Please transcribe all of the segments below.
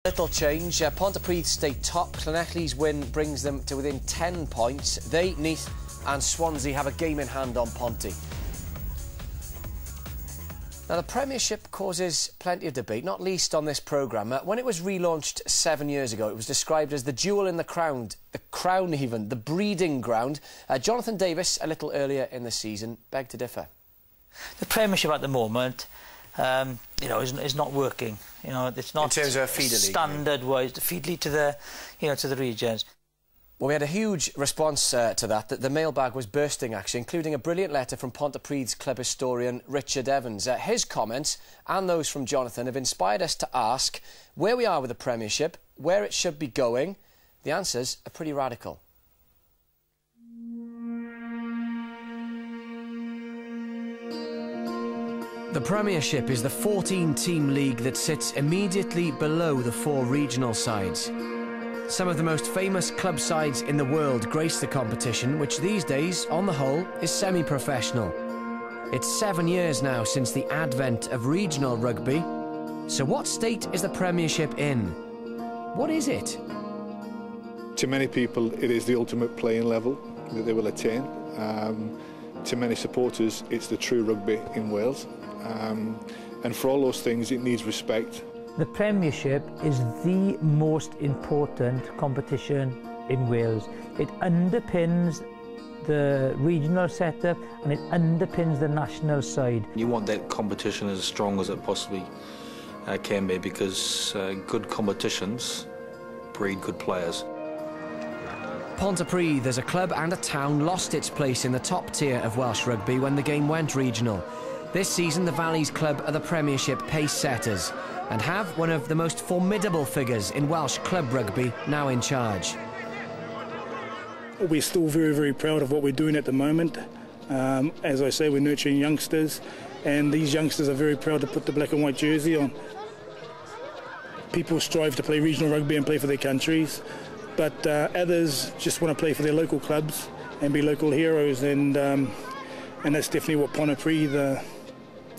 Little change. Pontypridd stay top. Llanelli's win brings them to within 10 points. They, Neath and Swansea have a game in hand on Ponty. Now, the Premiership causes plenty of debate, not least on this programme. When it was relaunched 7 years ago, it was described as the jewel in the crown even, the breeding ground. Jonathan Davis, a little earlier in the season, begged to differ. The Premiership at the moment, is not working. It's not in terms of a feeder league, standard-wise, the feed league to the, to the regions. Well, we had a huge response to that. The mailbag was bursting, actually, including a brilliant letter from Pontypridd's club historian Richard Evans. His comments, and those from Jonathan, have inspired us to ask where we are with the Premiership, where it should be going. The answers are pretty radical. The Premiership is the 14-team league that sits immediately below the 4 regional sides. Some of the most famous club sides in the world grace the competition, which these days, on the whole, is semi-professional. It's 7 years now since the advent of regional rugby. So what state is the Premiership in? What is it? To many people, it is the ultimate playing level that they will attain. To many supporters, it's the true rugby in Wales. And for all those things, it needs respect. The Premiership is the most important competition in Wales. It underpins the regional setup and it underpins the national side. You want that competition as strong as it possibly can be, because good competitions breed good players. Pontypridd, as a club and a town, lost its place in the top tier of Welsh rugby when the game went regional. This season, the Valley's club are the Premiership pace setters and have one of the most formidable figures in Welsh club rugby now in charge. We're still very, very proud of what we're doing at the moment. As I say, we're nurturing youngsters, and these youngsters are very proud to put the black and white jersey on. People strive to play regional rugby and play for their countries, but others just want to play for their local clubs and be local heroes, and that's definitely what Pontypridd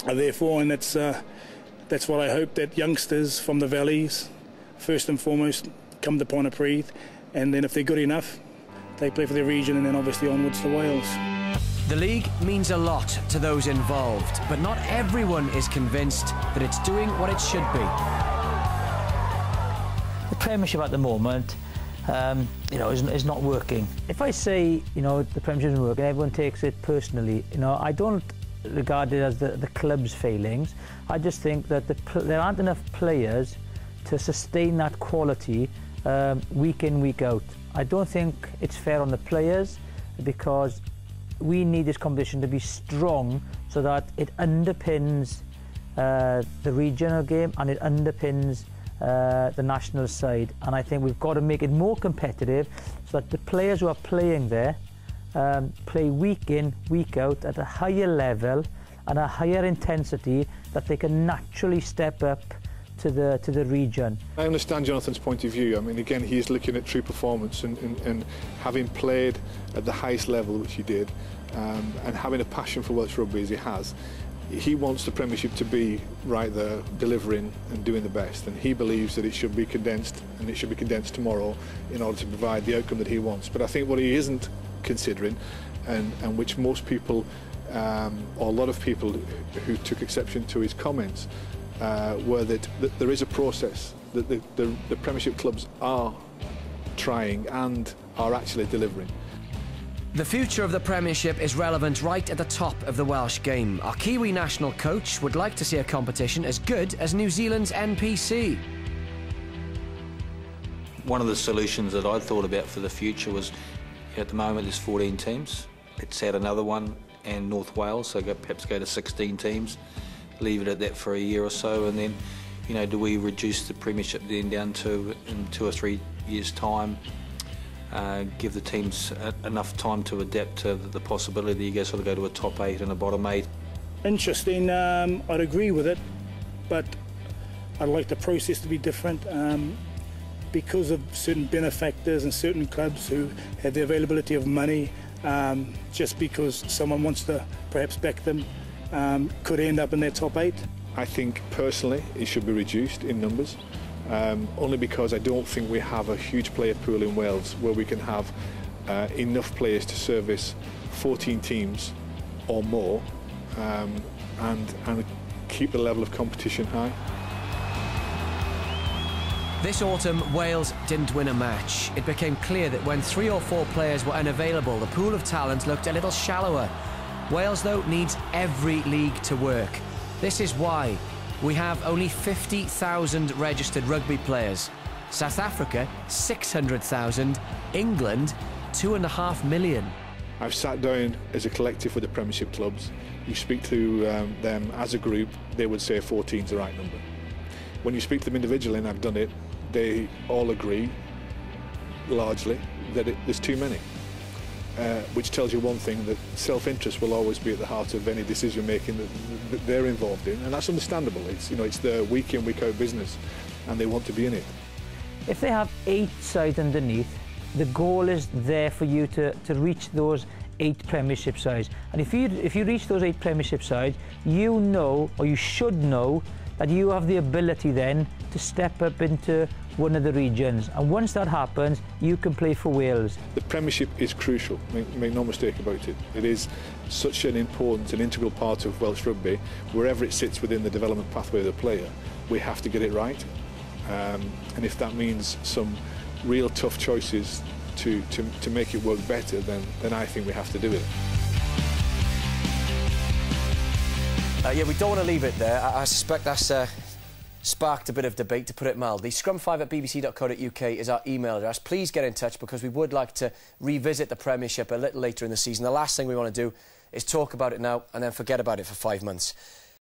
are there for, and that's what I hope, that youngsters from the valleys, first and foremost, come to Pontypridd, and then if they're good enough, they play for their region, and then obviously onwards to Wales. The league means a lot to those involved, but not everyone is convinced that it's doing what it should be. The Premiership at the moment, is not working. If I say, the Premiership isn't working, everyone takes it personally. I don't regard it as the club's failings. I just think that there aren't enough players to sustain that quality week in, week out. I don't think it's fair on the players, because we need this competition to be strong so that it underpins the regional game and it underpins the national side. And I think we've got to make it more competitive so that the players who are playing there play week in, week out at a higher level and a higher intensity, that they can naturally step up to the region. I understand Jonathan's point of view. I mean, again, he's looking at true performance, and having played at the highest level, which he did, and having a passion for Welsh rugby as he has, he wants the Premiership to be right there, delivering and doing the best, and he believes that it should be condensed, and it should be condensed tomorrow in order to provide the outcome that he wants. But I think what he isn't considering, and which most people, or a lot of people who took exception to his comments, were that there is a process, that the Premiership clubs are trying and are actually delivering. The future of the Premiership is relevant right at the top of the Welsh game. Our Kiwi national coach would like to see a competition as good as New Zealand's NPC. One of the solutions that I thought about for the future was, at the moment there's 14 teams. Let's add another one, and North Wales, so perhaps go to 16 teams, leave it at that for a year or so, and then, do we reduce the Premiership then down to, in 2 or 3 years' time, give the teams enough time to adapt to the possibility you guys sort of go to a top 8 and a bottom 8. Interesting. I'd agree with it, but I'd like the process to be different, because of certain benefactors and certain clubs who have the availability of money, just because someone wants to perhaps back them, could end up in their top 8. I think personally it should be reduced in numbers. only because I don't think we have a huge player pool in Wales where we can have enough players to service 14 teams or more and keep the level of competition high. This autumn, Wales didn't win a match. It became clear that when 3 or 4 players were unavailable, the pool of talent looked a little shallower. Wales, though, needs every league to work. This is why we have only 50,000 registered rugby players. South Africa, 600,000. England, 2.5 million. I've sat down as a collective with the Premiership clubs. You speak to them as a group, they would say 14 is the right number. When you speak to them individually, and I've done it, they all agree, largely, that there's too many. Which tells you one thing, that self-interest will always be at the heart of any decision making that they're involved in, and that's understandable. It's, you know, it's their week in, week out business, and they want to be in it. If they have 8 sides underneath, the goal is there for you to reach those 8 Premiership sides. And if you reach those 8 Premiership sides, you know, or you should know, that you have the ability then to step up into one of the regions. And once that happens, you can play for Wales. The Premiership is crucial, make no mistake about it. It is such an important and integral part of Welsh rugby. Wherever it sits within the development pathway of the player, we have to get it right. And if that means some real tough choices to make it work better, then I think we have to do it. Yeah, we don't want to leave it there. I suspect that's sparked a bit of debate, to put it mildly. scrum5@bbc.co.uk is our email address. Please get in touch, because we would like to revisit the Premiership a little later in the season. The last thing we want to do is talk about it now and then forget about it for 5 months.